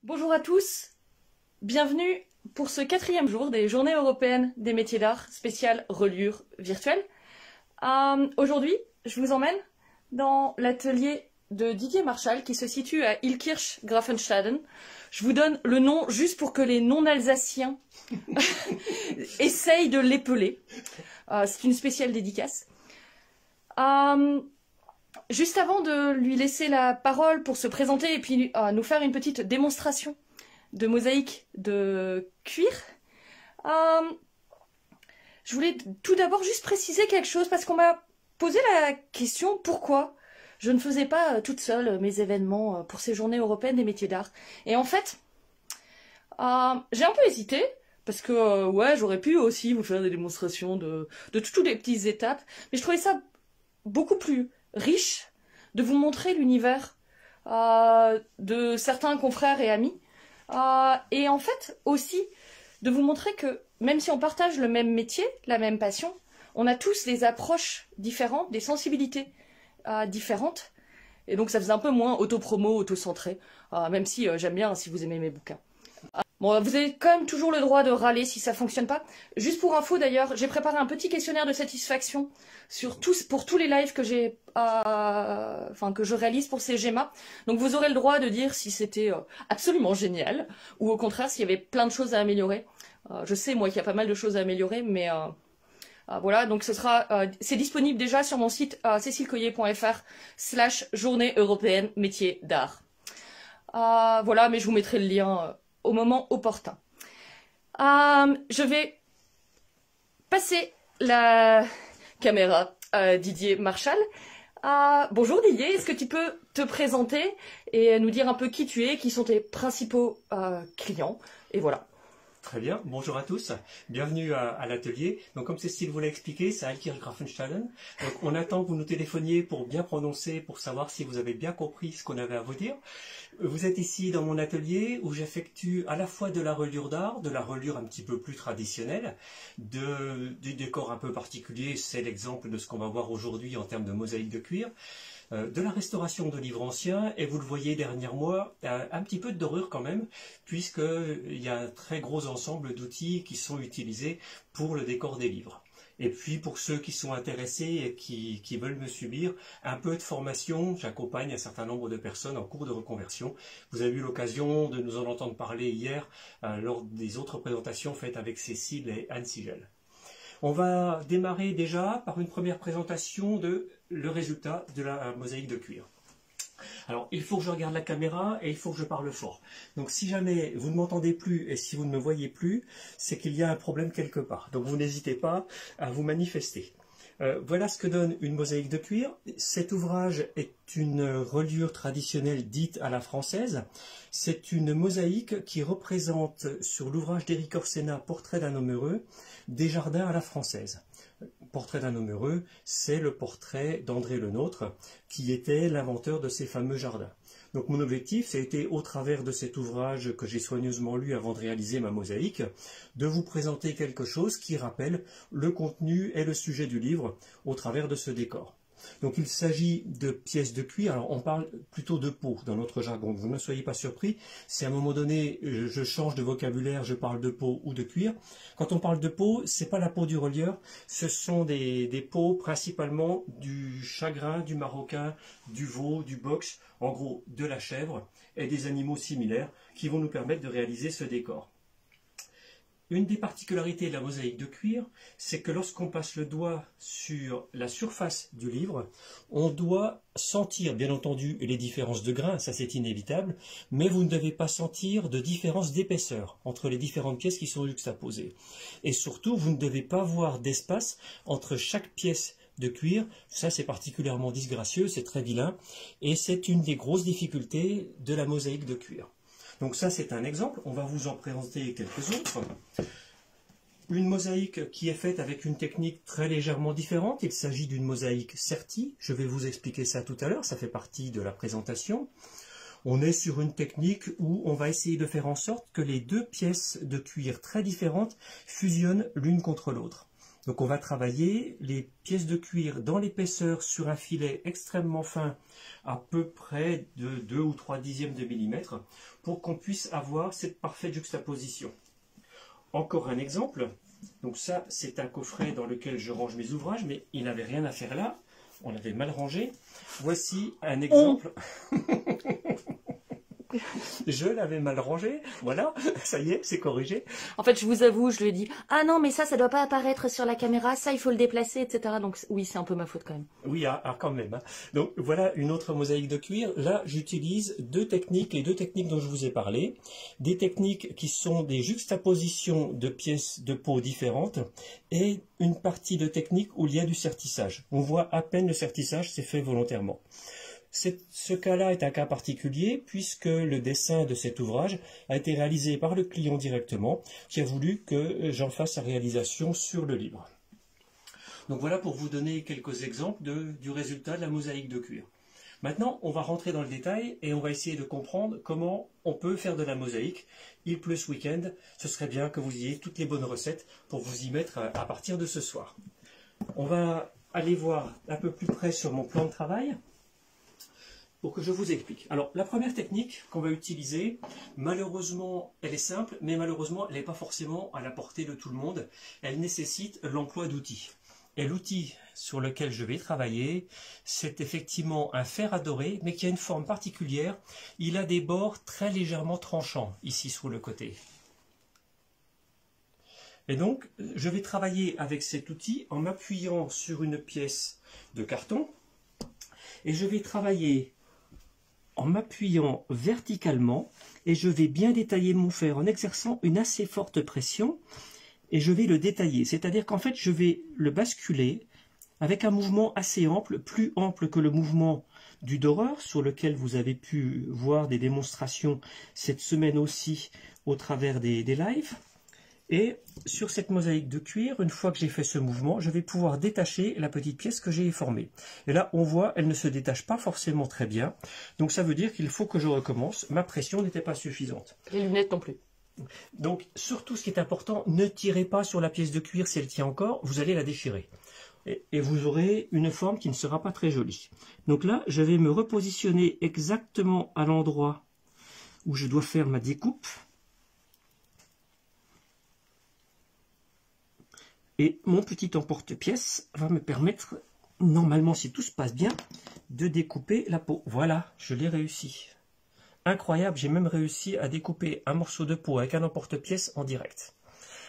Bonjour à tous, bienvenue pour ce 4e jour des Journées européennes des métiers d'art spécial reliure virtuelle. Aujourd'hui, je vous emmène dans l'atelier de Didier Marchal qui se situe à Illkirch-Grafenstaden. Je vous donne le nom juste pour que les non-alsaciens essayent de l'épeler. C'est une spéciale dédicace. Juste avant de lui laisser la parole pour se présenter et puis nous faire une petite démonstration de mosaïque de cuir, je voulais tout d'abord juste préciser quelque chose parce qu'on m'a posé la question pourquoi je ne faisais pas toute seule mes événements pour ces journées européennes des métiers d'art. Et en fait, j'ai un peu hésité parce que ouais, j'aurais pu aussi vous faire des démonstrations de toutes les petites étapes, mais je trouvais ça beaucoup plus riche de vous montrer l'univers de certains confrères et amis et en fait aussi de vous montrer que même si on partage le même métier, la même passion, on a tous des approches différentes, des sensibilités différentes et donc ça faisait un peu moins auto-promo, auto-centré, même si j'aime bien si vous aimez mes bouquins. Bon, vous avez quand même toujours le droit de râler si ça fonctionne pas. Juste pour info d'ailleurs, j'ai préparé un petit questionnaire de satisfaction pour tous les lives que que je réalise pour ces GEMA. Donc vous aurez le droit de dire si c'était absolument génial ou au contraire s'il y avait plein de choses à améliorer. Je sais moi qu'il y a pas mal de choses à améliorer, mais voilà, donc c'est disponible déjà sur mon site cécilecoyer.fr/journée européenne métier d'art. Voilà, mais je vous mettrai le lien au moment opportun. Je vais passer la caméra à Didier Marchal. Bonjour Didier, est-ce que tu peux te présenter et nous dire un peu qui tu es, qui sont tes principaux clients, et voilà. Très bien, bonjour à tous, bienvenue à l'atelier. Donc comme Cécile vous l'a expliqué, c'est Illkirch-Grafenstaden. Donc on attend que vous nous téléphoniez pour bien prononcer, pour savoir si vous avez bien compris ce qu'on avait à vous dire. Vous êtes ici dans mon atelier où j'effectue à la fois de la reliure d'art, de la reliure un petit peu plus traditionnelle, du décor un peu particulier, c'est l'exemple de ce qu'on va voir aujourd'hui en termes de mosaïque de cuir, de la restauration de livres anciens, et vous le voyez derrière moi, un petit peu de dorure quand même, puisqu'il y a un très gros ensemble d'outils qui sont utilisés pour le décor des livres. Et puis pour ceux qui sont intéressés et qui veulent me subir, un peu de formation, j'accompagne un certain nombre de personnes en cours de reconversion. Vous avez eu l'occasion de nous en entendre parler hier lors des autres présentations faites avec Cécile et Anne Sigel. On va démarrer déjà par une première présentation de le résultat de la mosaïque de cuir. Alors, il faut que je regarde la caméra et il faut que je parle fort. Donc, si jamais vous ne m'entendez plus et si vous ne me voyez plus, c'est qu'il y a un problème quelque part. Donc, vous n'hésitez pas à vous manifester. Voilà ce que donne une mosaïque de cuir. Cet ouvrage est une reliure traditionnelle dite à la française. C'est une mosaïque qui représente sur l'ouvrage d'Éric Orsena, Portrait d'un homme heureux, des jardins à la française. Portrait d'un homme heureux, c'est le portrait d'André Le Nôtre, qui était l'inventeur de ces fameux jardins. Donc mon objectif, ça a été, au travers de cet ouvrage que j'ai soigneusement lu avant de réaliser ma mosaïque, de vous présenter quelque chose qui rappelle le contenu et le sujet du livre au travers de ce décor. Donc il s'agit de pièces de cuir, alors on parle plutôt de peau dans notre jargon, vous ne soyez pas surpris, si à un moment donné je change de vocabulaire, je parle de peau ou de cuir. Quand on parle de peau, c'est pas la peau du relieur, ce sont des peaux principalement du chagrin, du maroquin, du veau, du box, en gros de la chèvre et des animaux similaires qui vont nous permettre de réaliser ce décor. Une des particularités de la mosaïque de cuir, c'est que lorsqu'on passe le doigt sur la surface du livre, on doit sentir, bien entendu, les différences de grains, ça c'est inévitable, mais vous ne devez pas sentir de différence d'épaisseur entre les différentes pièces qui sont juxtaposées. Et surtout, vous ne devez pas voir d'espace entre chaque pièce de cuir, ça c'est particulièrement disgracieux, c'est très vilain, et c'est une des grosses difficultés de la mosaïque de cuir. Donc ça c'est un exemple, on va vous en présenter quelques autres. Une mosaïque qui est faite avec une technique très légèrement différente, il s'agit d'une mosaïque sertie, je vais vous expliquer ça tout à l'heure, ça fait partie de la présentation. On est sur une technique où on va essayer de faire en sorte que les deux pièces de cuir très différentes fusionnent l'une contre l'autre. Donc on va travailler les pièces de cuir dans l'épaisseur sur un filet extrêmement fin, à peu près de 2 ou 3 dixièmes de millimètre, pour qu'on puisse avoir cette parfaite juxtaposition. Encore un exemple. Donc ça, c'est un coffret dans lequel je range mes ouvrages, mais il n'avait rien à faire là. On l'avait mal rangé. Voici un exemple. Je l'avais mal rangé, voilà, ça y est, c'est corrigé. En fait, je vous avoue, je lui ai dit « Ah non, mais ça doit pas apparaître sur la caméra, ça, il faut le déplacer, etc. » Donc oui, c'est un peu ma faute quand même. Oui, quand même. Hein. Donc voilà une autre mosaïque de cuir. Là, j'utilise deux techniques, les deux techniques dont je vous ai parlé. Des techniques qui sont des juxtapositions de pièces de peau différentes et une partie de technique où il y a du sertissage. On voit à peine le sertissage, c'est fait volontairement. Ce cas-là est un cas particulier puisque le dessin de cet ouvrage a été réalisé par le client directement qui a voulu que j'en fasse sa réalisation sur le livre. Donc voilà pour vous donner quelques exemples du résultat de la mosaïque de cuir. Maintenant, on va rentrer dans le détail et on va essayer de comprendre comment on peut faire de la mosaïque. Il pleut ce week-end, ce serait bien que vous ayez toutes les bonnes recettes pour vous y mettre à partir de ce soir. On va aller voir un peu plus près sur mon plan de travail pour que je vous explique. Alors, la première technique qu'on va utiliser, malheureusement, elle est simple, mais malheureusement, elle n'est pas forcément à la portée de tout le monde. Elle nécessite l'emploi d'outils. Et l'outil sur lequel je vais travailler, c'est effectivement un fer à dorer, mais qui a une forme particulière. Il a des bords très légèrement tranchants, ici sur le côté. Et donc, je vais travailler avec cet outil en m'appuyant sur une pièce de carton. Et je vais travailler en m'appuyant verticalement et je vais bien détailler mon fer en exerçant une assez forte pression et je vais le détailler. C'est-à-dire qu'en fait, je vais le basculer avec un mouvement assez ample, plus ample que le mouvement du doreur sur lequel vous avez pu voir des démonstrations cette semaine aussi au travers des lives. Et sur cette mosaïque de cuir, une fois que j'ai fait ce mouvement, je vais pouvoir détacher la petite pièce que j'ai formée. Et là, on voit, elle ne se détache pas forcément très bien. Donc ça veut dire qu'il faut que je recommence. Ma pression n'était pas suffisante. Les lunettes non plus. Donc, surtout ce qui est important, ne tirez pas sur la pièce de cuir si elle tient encore, vous allez la déchirer. Et vous aurez une forme qui ne sera pas très jolie. Donc là, je vais me repositionner exactement à l'endroit où je dois faire ma découpe. Et mon petit emporte-pièce va me permettre, normalement si tout se passe bien, de découper la peau. Voilà, je l'ai réussi. Incroyable, j'ai même réussi à découper un morceau de peau avec un emporte-pièce en direct.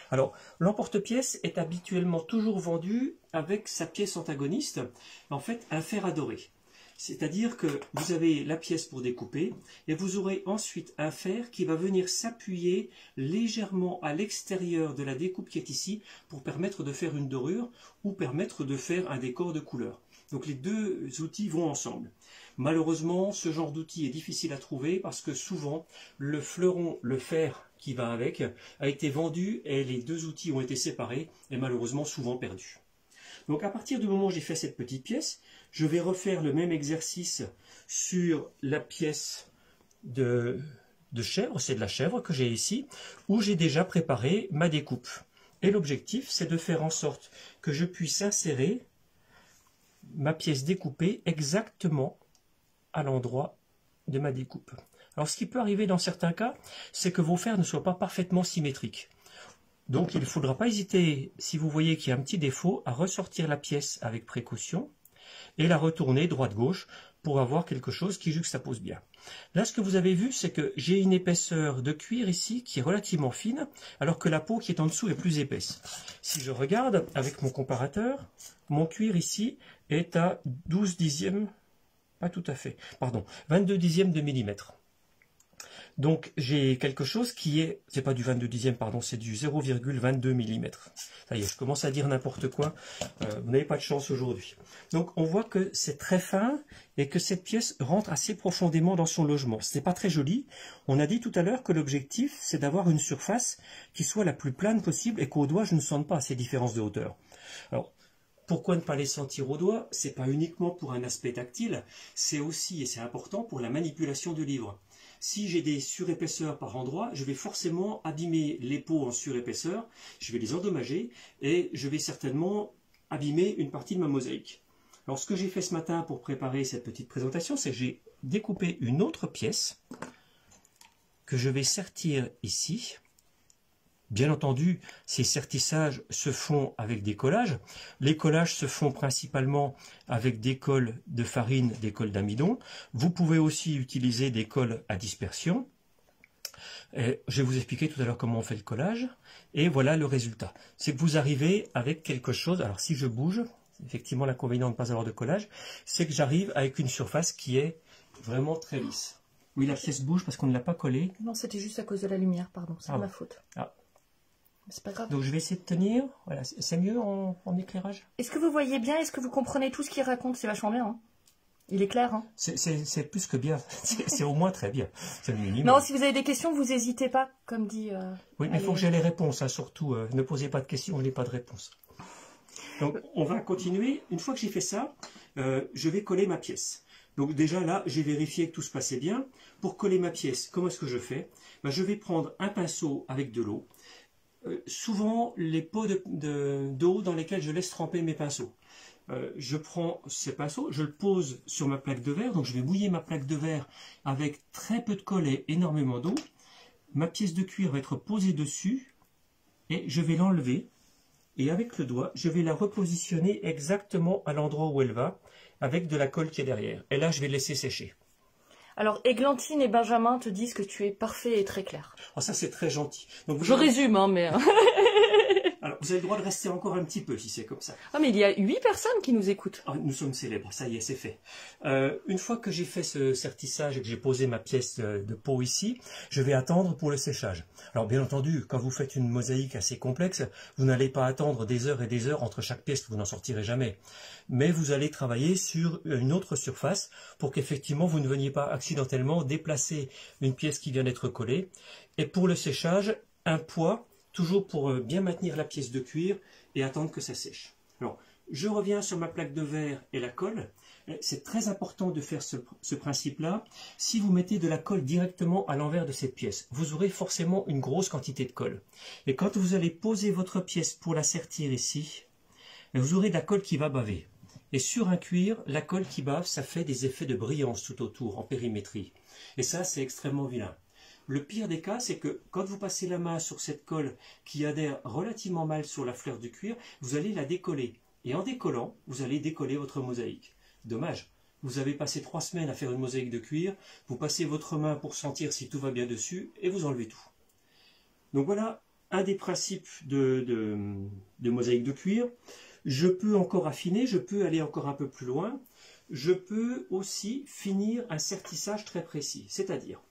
Alors, l'emporte-pièce est habituellement toujours vendu avec sa pièce antagoniste, en fait un fer à dorer. C'est-à-dire que vous avez la pièce pour découper et vous aurez ensuite un fer qui va venir s'appuyer légèrement à l'extérieur de la découpe qui est ici pour permettre de faire une dorure ou permettre de faire un décor de couleur. Donc les deux outils vont ensemble. Malheureusement, ce genre d'outil est difficile à trouver parce que souvent le fleuron, le fer qui va avec, a été vendu et les deux outils ont été séparés et malheureusement souvent perdus. Donc à partir du moment où j'ai fait cette petite pièce, je vais refaire le même exercice sur la pièce de chèvre, c'est de la chèvre que j'ai ici, où j'ai déjà préparé ma découpe. Et l'objectif, c'est de faire en sorte que je puisse insérer ma pièce découpée exactement à l'endroit de ma découpe. Alors ce qui peut arriver dans certains cas, c'est que vos fers ne soient pas parfaitement symétriques. Donc il ne faudra pas hésiter, si vous voyez qu'il y a un petit défaut, à ressortir la pièce avec précaution et la retourner droite-gauche pour avoir quelque chose qui juxtapose bien. Là, ce que vous avez vu, c'est que j'ai une épaisseur de cuir ici qui est relativement fine, alors que la peau qui est en dessous est plus épaisse. Si je regarde avec mon comparateur, mon cuir ici est à 12 dixièmes, pas tout à fait, pardon, 22 dixièmes de millimètre. Donc j'ai quelque chose qui est, c'est pas du 22 dixième, pardon, c'est du 0,22 mm. Ça y est, je commence à dire n'importe quoi, vous n'avez pas de chance aujourd'hui. Donc on voit que c'est très fin et que cette pièce rentre assez profondément dans son logement. Ce n'est pas très joli. On a dit tout à l'heure que l'objectif, c'est d'avoir une surface qui soit la plus plane possible et qu'au doigt, je ne sente pas ces différences de hauteur. Alors, pourquoi ne pas les sentir au doigt? C'est pas uniquement pour un aspect tactile, c'est aussi, et c'est important, pour la manipulation du livre. Si j'ai des surépaisseurs par endroit, je vais forcément abîmer les pots en surépaisseur, je vais les endommager et je vais certainement abîmer une partie de ma mosaïque. Alors ce que j'ai fait ce matin pour préparer cette petite présentation, c'est que j'ai découpé une autre pièce que je vais sertir ici. Bien entendu, ces sertissages se font avec des collages. Les collages se font principalement avec des cols de farine, des cols d'amidon. Vous pouvez aussi utiliser des cols à dispersion. Et je vais vous expliquer tout à l'heure comment on fait le collage. Et voilà le résultat. C'est que vous arrivez avec quelque chose. Alors si je bouge, effectivement l'inconvénient de ne pas avoir de collage, c'est que j'arrive avec une surface qui est vraiment très lisse. Oui, la pièce bouge parce qu'on ne l'a pas collée. Non, c'était juste à cause de la lumière, pardon, c'est ma faute. Ah. C'est pas grave. Donc je vais essayer de tenir. Voilà, c'est mieux en éclairage. Est-ce que vous voyez bien? Est-ce que vous comprenez tout ce qu'il raconte? C'est vachement bien. Hein, il est clair. Hein, c'est plus que bien. C'est au moins très bien. C'est le minimum. Non, si vous avez des questions, vous n'hésitez pas, comme dit... oui, mais il faut que j'ai les réponses. Hein, surtout, ne posez pas de questions, je n'ai pas de réponse. Donc on va continuer. Une fois que j'ai fait ça, je vais coller ma pièce. Donc déjà là, j'ai vérifié que tout se passait bien. Pour coller ma pièce, comment est-ce que je fais? Je vais prendre un pinceau avec de l'eau. Souvent les pots d'eau dans lesquels je laisse tremper mes pinceaux. Je prends ces pinceaux, je le pose sur ma plaque de verre, donc je vais mouiller ma plaque de verre avec très peu de colle et énormément d'eau. Ma pièce de cuir va être posée dessus et je vais l'enlever et avec le doigt, je vais la repositionner exactement à l'endroit où elle va avec de la colle qui est derrière. Et là, je vais laisser sécher. Alors, Églantine et Benjamin te disent que tu es parfait et très clair. Oh, ça, c'est très gentil. Donc, je résume, hein, mais... Alors, vous avez le droit de rester encore un petit peu, si c'est comme ça. Ah, mais il y a 8 personnes qui nous écoutent. Ah, nous sommes célèbres, ça y est, c'est fait. Une fois que j'ai fait ce sertissage et que j'ai posé ma pièce de pot ici, je vais attendre pour le séchage. Alors, bien entendu, quand vous faites une mosaïque assez complexe, vous n'allez pas attendre des heures et des heures entre chaque pièce, vous n'en sortirez jamais. Mais vous allez travailler sur une autre surface pour qu'effectivement, vous ne veniez pas accidentellement déplacer une pièce qui vient d'être collée. Et pour le séchage, un poids, toujours pour bien maintenir la pièce de cuir et attendre que ça sèche. Alors, je reviens sur ma plaque de verre et la colle. C'est très important de faire ce principe-là. Si vous mettez de la colle directement à l'envers de cette pièce, vous aurez forcément une grosse quantité de colle. Et quand vous allez poser votre pièce pour la sertir ici, vous aurez de la colle qui va baver. Et sur un cuir, la colle qui bave, ça fait des effets de brillance tout autour, en périmétrie. Et ça, c'est extrêmement vilain. Le pire des cas, c'est que quand vous passez la main sur cette colle qui adhère relativement mal sur la fleur du cuir, vous allez la décoller. Et en décollant, vous allez décoller votre mosaïque. Dommage. Vous avez passé 3 semaines à faire une mosaïque de cuir, vous passez votre main pour sentir si tout va bien dessus, et vous enlevez tout. Donc voilà un des principes de mosaïque de cuir. Je peux encore affiner, je peux aller encore un peu plus loin. Je peux aussi finir un sertissage très précis, c'est-à-dire...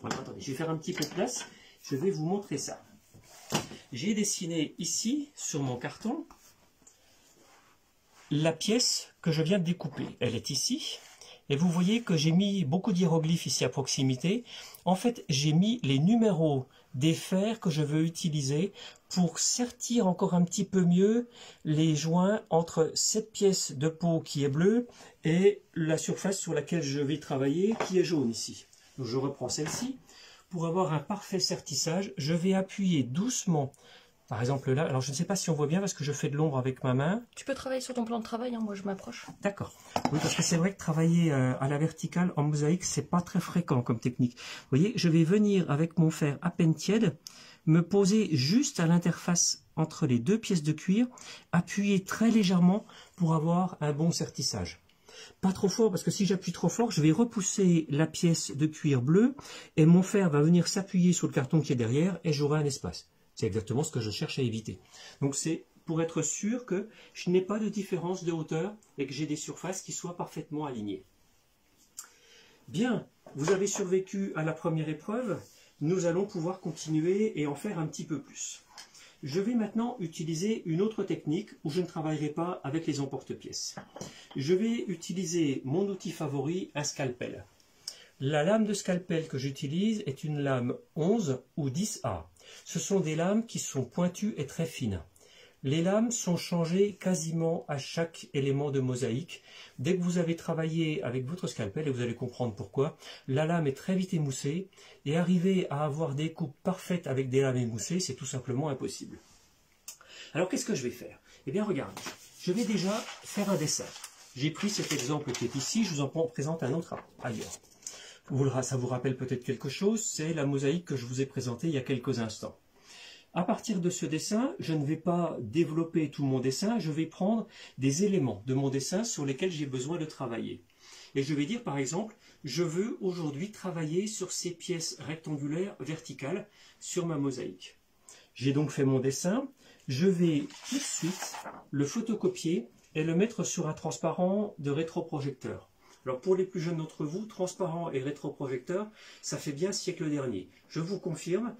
Voilà, attendez, je vais faire un petit peu de place, je vais vous montrer ça. J'ai dessiné ici, sur mon carton, la pièce que je viens de découper. Elle est ici, et vous voyez que j'ai mis beaucoup d'hiéroglyphes ici à proximité. En fait, j'ai mis les numéros des fers que je veux utiliser pour sertir encore un petit peu mieux les joints entre cette pièce de peau qui est bleue et la surface sur laquelle je vais travailler qui est jaune ici. Donc je reprends celle-ci. Pour avoir un parfait sertissage, je vais appuyer doucement. Par exemple là, alors je ne sais pas si on voit bien parce que je fais de l'ombre avec ma main. Tu peux travailler sur ton plan de travail, hein, moi je m'approche. D'accord. Oui, parce que c'est vrai que travailler à la verticale en mosaïque, c'est pas très fréquent comme technique. Vous voyez, je vais venir avec mon fer à peine tiède, me poser juste à l'interface entre les deux pièces de cuir, appuyer très légèrement pour avoir un bon sertissage. Pas trop fort, parce que si j'appuie trop fort, je vais repousser la pièce de cuir bleu et mon fer va venir s'appuyer sur le carton qui est derrière et j'aurai un espace. C'est exactement ce que je cherche à éviter. Donc c'est pour être sûr que je n'ai pas de différence de hauteur et que j'ai des surfaces qui soient parfaitement alignées. Bien, vous avez survécu à la première épreuve, nous allons pouvoir continuer et en faire un petit peu plus. Je vais maintenant utiliser une autre technique où je ne travaillerai pas avec les emporte-pièces. Je vais utiliser mon outil favori, un scalpel. La lame de scalpel que j'utilise est une lame 11 ou 10A. Ce sont des lames qui sont pointues et très fines. Les lames sont changées quasiment à chaque élément de mosaïque. Dès que vous avez travaillé avec votre scalpel, et vous allez comprendre pourquoi, la lame est très vite émoussée, et arriver à avoir des coupes parfaites avec des lames émoussées, c'est tout simplement impossible. Alors qu'est-ce que je vais faire? Eh bien regardez, je vais déjà faire un dessin. J'ai pris cet exemple qui est ici, je vous en présente un autre ailleurs. Ça vous rappelle peut-être quelque chose, c'est la mosaïque que je vous ai présentée il y a quelques instants. À partir de ce dessin, je ne vais pas développer tout mon dessin, je vais prendre des éléments de mon dessin sur lesquels j'ai besoin de travailler. Et je vais dire par exemple, je veux aujourd'hui travailler sur ces pièces rectangulaires verticales sur ma mosaïque. J'ai donc fait mon dessin, je vais tout de suite le photocopier et le mettre sur un transparent de rétroprojecteur. Alors pour les plus jeunes d'entre vous, transparent et rétroprojecteur, ça fait bien siècle dernier. Je vous confirme,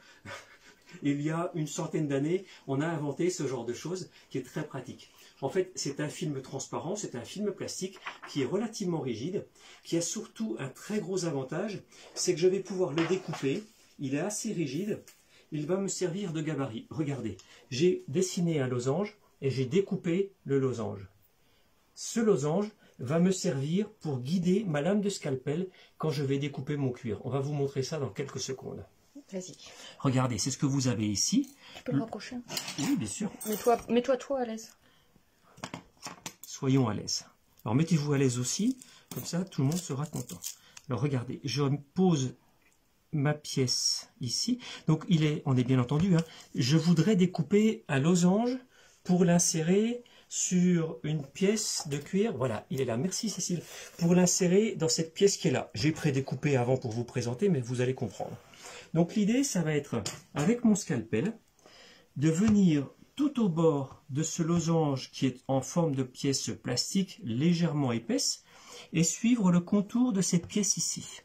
il y a une centaine d'années, on a inventé ce genre de choses qui est très pratique. En fait, c'est un film transparent, c'est un film plastique qui est relativement rigide, qui a surtout un très gros avantage, c'est que je vais pouvoir le découper, il est assez rigide, il va me servir de gabarit. Regardez, j'ai dessiné un losange et j'ai découpé le losange. Ce losange va me servir pour guider ma lame de scalpel quand je vais découper mon cuir. On va vous montrer ça dans quelques secondes. Vas-y. Regardez, c'est ce que vous avez ici. Tu peux le rapprocher? Oui, bien sûr. Mets-toi à l'aise. Soyons à l'aise. Alors mettez-vous à l'aise aussi, comme ça tout le monde sera content. Alors regardez, je pose ma pièce ici. Donc on est bien entendu, hein, je voudrais découper un losange pour l'insérer sur une pièce de cuir. Voilà, il est là. Merci Cécile. Pour l'insérer dans cette pièce qui est là. J'ai prédécoupé avant pour vous présenter, mais vous allez comprendre. Donc l'idée, ça va être, avec mon scalpel, de venir tout au bord de ce losange qui est en forme de pièce plastique légèrement épaisse et suivre le contour de cette pièce ici.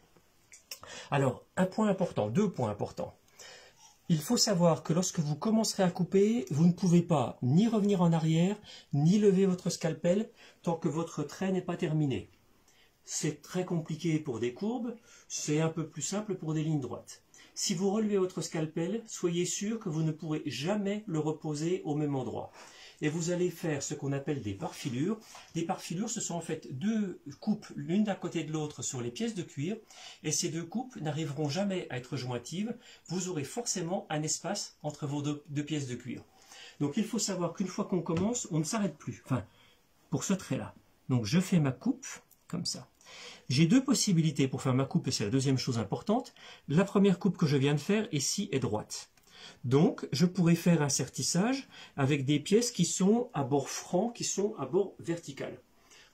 Alors, un point important, deux points importants. Il faut savoir que lorsque vous commencerez à couper, vous ne pouvez pas ni revenir en arrière, ni lever votre scalpel tant que votre trait n'est pas terminé. C'est très compliqué pour des courbes, c'est un peu plus simple pour des lignes droites. Si vous relevez votre scalpel, soyez sûr que vous ne pourrez jamais le reposer au même endroit. Et vous allez faire ce qu'on appelle des parfilures. Des parfilures, ce sont en fait deux coupes l'une d'un côté de l'autre sur les pièces de cuir. Et ces deux coupes n'arriveront jamais à être jointives. Vous aurez forcément un espace entre vos deux pièces de cuir. Donc il faut savoir qu'une fois qu'on commence, on ne s'arrête plus. Enfin, pour ce trait-là. Donc je fais ma coupe comme ça. J'ai deux possibilités pour faire ma coupe, et c'est la deuxième chose importante. La première coupe que je viens de faire ici est droite. Donc, je pourrais faire un sertissage avec des pièces qui sont à bord franc, qui sont à bord vertical.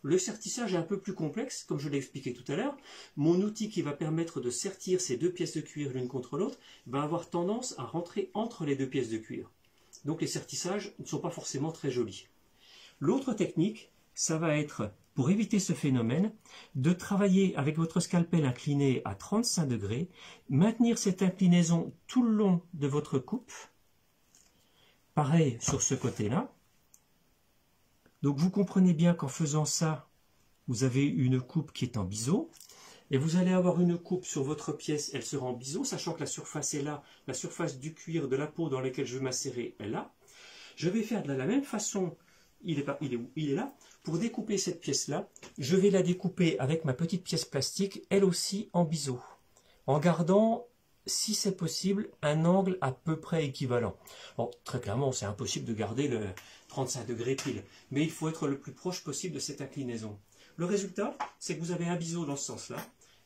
Le sertissage est un peu plus complexe, comme je l'ai expliqué tout à l'heure. Mon outil qui va permettre de sertir ces deux pièces de cuir l'une contre l'autre va avoir tendance à rentrer entre les deux pièces de cuir. Donc les sertissages ne sont pas forcément très jolis. L'autre technique, ça va être, pour éviter ce phénomène, de travailler avec votre scalpel incliné à 35 degrés, maintenir cette inclinaison tout le long de votre coupe. Pareil sur ce côté-là. Donc vous comprenez bien qu'en faisant ça, vous avez une coupe qui est en biseau. Et vous allez avoir une coupe sur votre pièce, elle sera en biseau, sachant que la surface est là, la surface du cuir, de la peau dans laquelle je vais m'insérer est là. Je vais faire de la même façon, il est là. Pour découper cette pièce-là, je vais la découper avec ma petite pièce plastique, elle aussi en biseau, en gardant, si c'est possible, un angle à peu près équivalent. Bon, très clairement, c'est impossible de garder le 35 degrés pile, mais il faut être le plus proche possible de cette inclinaison. Le résultat, c'est que vous avez un biseau dans ce sens-là,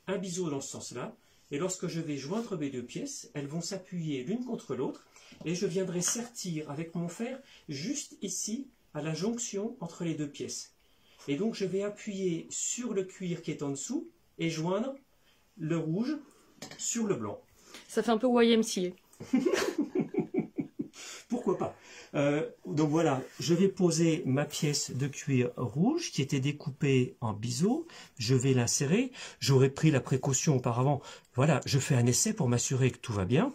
un biseau dans ce sens-là, et lorsque je vais joindre mes deux pièces, elles vont s'appuyer l'une contre l'autre, et je viendrai sertir avec mon fer juste ici, à la jonction entre les deux pièces. Et donc je vais appuyer sur le cuir qui est en dessous et joindre le rouge sur le blanc. Ça fait un peu YMCA. Pourquoi pas. Donc voilà, je vais poser ma pièce de cuir rouge qui était découpée en biseau. Je vais l'insérer. J'aurais pris la précaution auparavant. Voilà, je fais un essai pour m'assurer que tout va bien.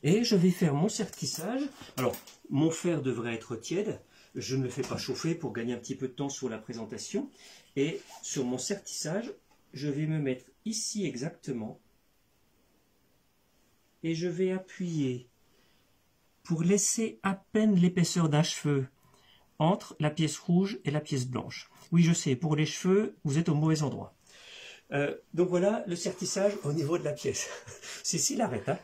Et je vais faire mon sertissage. Alors, mon fer devrait être tiède. Je ne le fais pas chauffer pour gagner un petit peu de temps sur la présentation. Et sur mon sertissage, je vais me mettre ici exactement. Et je vais appuyer pour laisser à peine l'épaisseur d'un cheveu entre la pièce rouge et la pièce blanche. Oui, je sais, pour les cheveux, vous êtes au mauvais endroit. Donc voilà le sertissage au niveau de la pièce. Cécile, arrête, hein.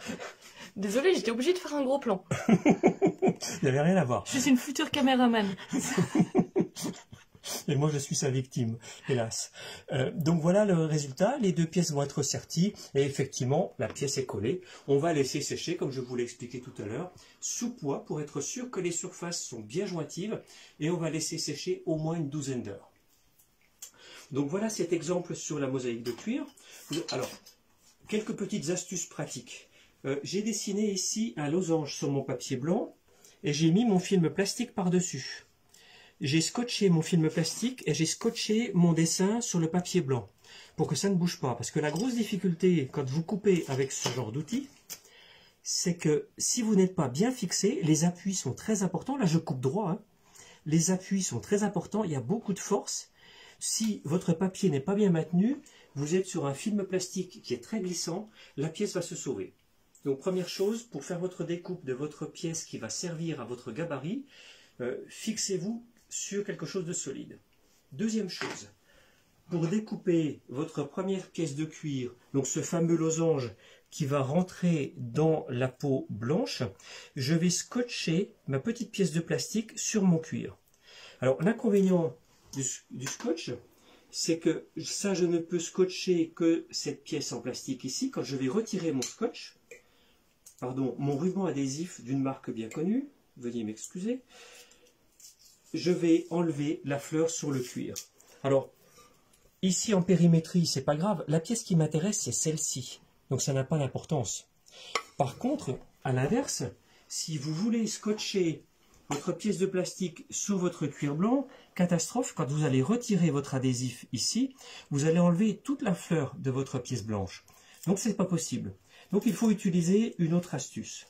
Désolée, j'étais obligée de faire un gros plan. Il n'y avait rien à voir. Je suis une future caméraman. Et moi, je suis sa victime, hélas. Donc voilà le résultat. Les deux pièces vont être serties et effectivement, la pièce est collée. On va laisser sécher, comme je vous l'ai expliqué tout à l'heure, sous poids pour être sûr que les surfaces sont bien jointives et on va laisser sécher au moins une douzaine d'heures. Donc voilà cet exemple sur la mosaïque de cuir. Alors, quelques petites astuces pratiques. J'ai dessiné ici un losange sur mon papier blanc et j'ai mis mon film plastique par-dessus. J'ai scotché mon film plastique et j'ai scotché mon dessin sur le papier blanc pour que ça ne bouge pas. Parce que la grosse difficulté quand vous coupez avec ce genre d'outil, c'est que si vous n'êtes pas bien fixé, les appuis sont très importants. Là, je coupe droit, hein. Les appuis sont très importants, il y a beaucoup de force. Si votre papier n'est pas bien maintenu, vous êtes sur un film plastique qui est très glissant, la pièce va se sauver. Donc première chose, pour faire votre découpe de votre pièce qui va servir à votre gabarit, fixez-vous sur quelque chose de solide. Deuxième chose, pour découper votre première pièce de cuir, donc ce fameux losange qui va rentrer dans la peau blanche, je vais scotcher ma petite pièce de plastique sur mon cuir. Alors l'inconvénient du scotch, c'est que ça je ne peux scotcher que cette pièce en plastique ici. Quand je vais retirer mon scotch, pardon, mon ruban adhésif d'une marque bien connue, veuillez m'excuser, je vais enlever la fleur sur le cuir. Alors, ici en périmétrie, c'est pas grave, la pièce qui m'intéresse c'est celle-ci, donc ça n'a pas d'importance. Par contre, à l'inverse, si vous voulez scotcher votre pièce de plastique sur votre cuir blanc, catastrophe, quand vous allez retirer votre adhésif ici, vous allez enlever toute la fleur de votre pièce blanche. Donc c'est pas possible. Donc il faut utiliser une autre astuce.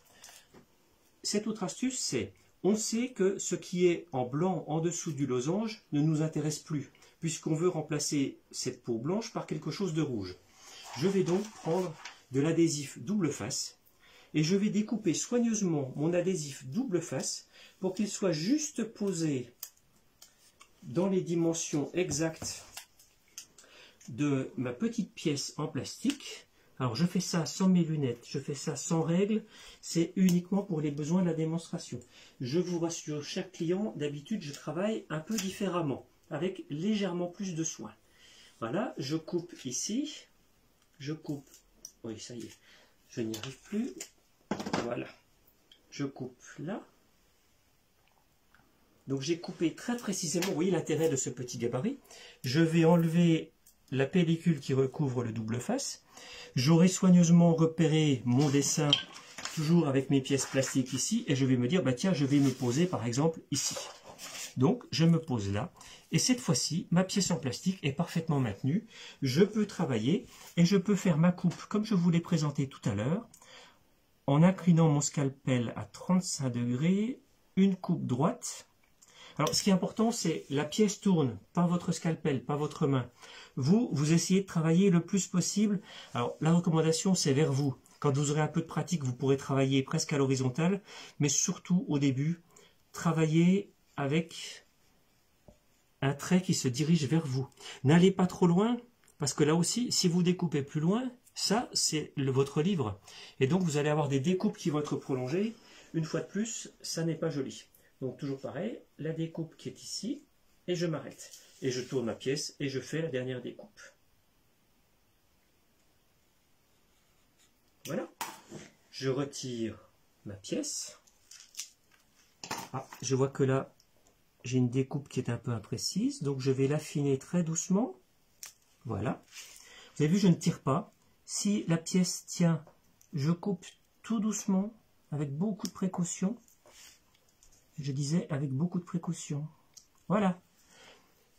Cette autre astuce, c'est, on sait que ce qui est en blanc en dessous du losange ne nous intéresse plus, puisqu'on veut remplacer cette peau blanche par quelque chose de rouge. Je vais donc prendre de l'adhésif double face et je vais découper soigneusement mon adhésif double face pour qu'il soit juste posé dans les dimensions exactes de ma petite pièce en plastique. Alors je fais ça sans mes lunettes, je fais ça sans règle, c'est uniquement pour les besoins de la démonstration. Je vous rassure, cher client, d'habitude je travaille un peu différemment, avec légèrement plus de soin. Voilà, je coupe ici, je coupe, oui ça y est, je n'y arrive plus, voilà, je coupe là. Donc j'ai coupé très précisément, vous voyez l'intérêt de ce petit gabarit. Je vais enlever la pellicule qui recouvre le double face. J'aurai soigneusement repéré mon dessin, toujours avec mes pièces plastiques ici, et je vais me dire, bah tiens, je vais me poser par exemple ici. Donc je me pose là, et cette fois-ci, ma pièce en plastique est parfaitement maintenue. Je peux travailler, et je peux faire ma coupe comme je vous l'ai présenté tout à l'heure, en inclinant mon scalpel à 35 degrés, une coupe droite. Alors, ce qui est important, c'est la pièce tourne, pas votre scalpel, pas votre main. Vous essayez de travailler le plus possible. Alors, la recommandation, c'est vers vous. Quand vous aurez un peu de pratique, vous pourrez travailler presque à l'horizontale, mais surtout, au début, travaillez avec un trait qui se dirige vers vous. N'allez pas trop loin, parce que là aussi, si vous découpez plus loin, ça, c'est votre livre. Et donc, vous allez avoir des découpes qui vont être prolongées. Une fois de plus, ça n'est pas joli. Donc toujours pareil, la découpe qui est ici, et je m'arrête. Et je tourne ma pièce et je fais la dernière découpe. Voilà. Je retire ma pièce. Ah, je vois que là, j'ai une découpe qui est un peu imprécise, donc je vais l'affiner très doucement. Voilà. Vous avez vu, je ne tire pas. Si la pièce tient, je coupe tout doucement, avec beaucoup de précaution. Je disais avec beaucoup de précaution. Voilà.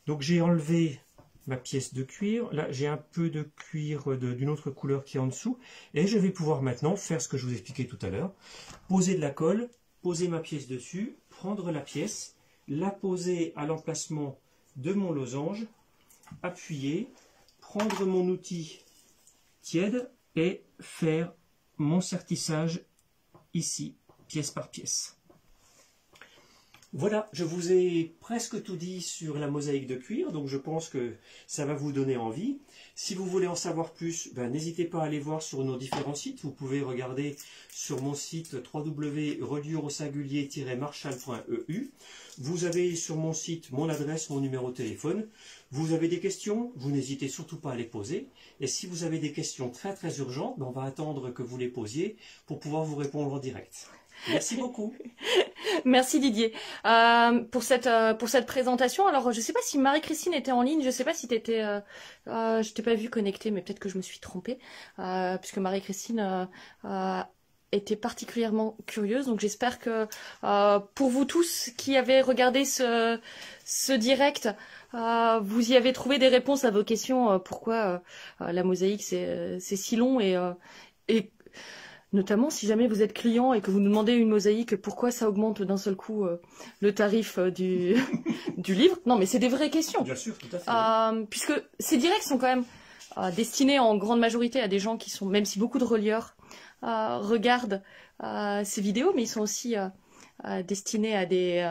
Donc j'ai enlevé ma pièce de cuir. Là, j'ai un peu de cuir d'une autre couleur qui est en dessous. Et je vais pouvoir maintenant faire ce que je vous expliquais tout à l'heure. Poser de la colle, poser ma pièce dessus, prendre la pièce, la poser à l'emplacement de mon losange, appuyer, prendre mon outil tiède et faire mon sertissage ici, pièce par pièce. Voilà, je vous ai presque tout dit sur la mosaïque de cuir, donc je pense que ça va vous donner envie. Si vous voulez en savoir plus, n'hésitez pas à aller voir sur nos différents sites. Vous pouvez regarder sur mon site www.reliure-marshall.eu. Vous avez sur mon site mon adresse, mon numéro de téléphone. Vous avez des questions, vous n'hésitez surtout pas à les poser. Et si vous avez des questions très très urgentes, on va attendre que vous les posiez pour pouvoir vous répondre en direct. Merci beaucoup. Merci Didier pour cette présentation. Alors je ne sais pas si Marie-Christine était en ligne, je ne sais pas si tu étais... je t'ai pas vu connectée, mais peut-être que je me suis trompée, puisque Marie-Christine était particulièrement curieuse. Donc j'espère que pour vous tous qui avez regardé ce direct, vous y avez trouvé des réponses à vos questions. Pourquoi la mosaïque c'est si long et notamment si jamais vous êtes client et que vous nous demandez une mosaïque, pourquoi ça augmente d'un seul coup le tarif du livre. Non mais c'est des vraies questions. Bien sûr, tout à fait. Puisque ces directs sont quand même destinés en grande majorité à des gens qui sont, même si beaucoup de relieurs regardent ces vidéos, mais ils sont aussi destinés à des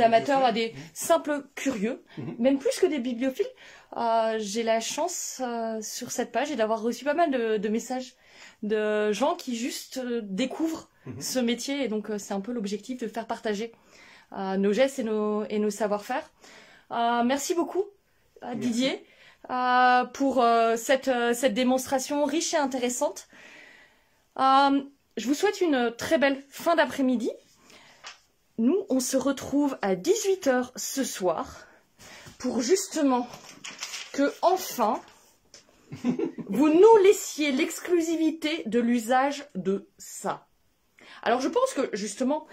amateurs, à des simples curieux, même plus que des bibliophiles. J'ai la chance sur cette page d'avoir reçu pas mal de messages de gens qui juste découvrent ce métier, et donc c'est un peu l'objectif de faire partager nos gestes et nos savoir-faire. Merci beaucoup Didier pour cette démonstration riche et intéressante. Je vous souhaite une très belle fin d'après-midi. Nous, on se retrouve à 18 h ce soir pour justement que, enfin, vous nous laissiez l'exclusivité de l'usage de ça. Alors, je pense que, justement,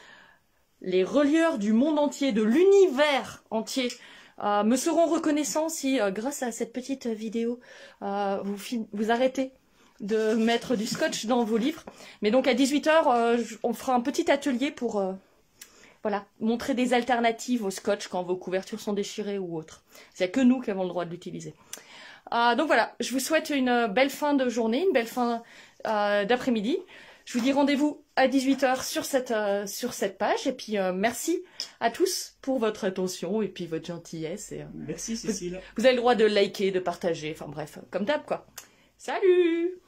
les relieurs du monde entier, de l'univers entier, me seront reconnaissants si, grâce à cette petite vidéo, vous arrêtez de mettre du scotch dans vos livres. Mais donc, à 18 h, on fera un petit atelier pour... voilà, montrer des alternatives au scotch quand vos couvertures sont déchirées ou autres. Il n'y a que nous qui avons le droit de l'utiliser. Donc voilà, je vous souhaite une belle fin de journée, une belle fin d'après-midi. Je vous dis rendez-vous à 18 h sur cette page. Et puis merci à tous pour votre attention et puis votre gentillesse. Et, merci Cécile. Vous avez le droit de liker, de partager, enfin bref, comme d'hab quoi. Salut!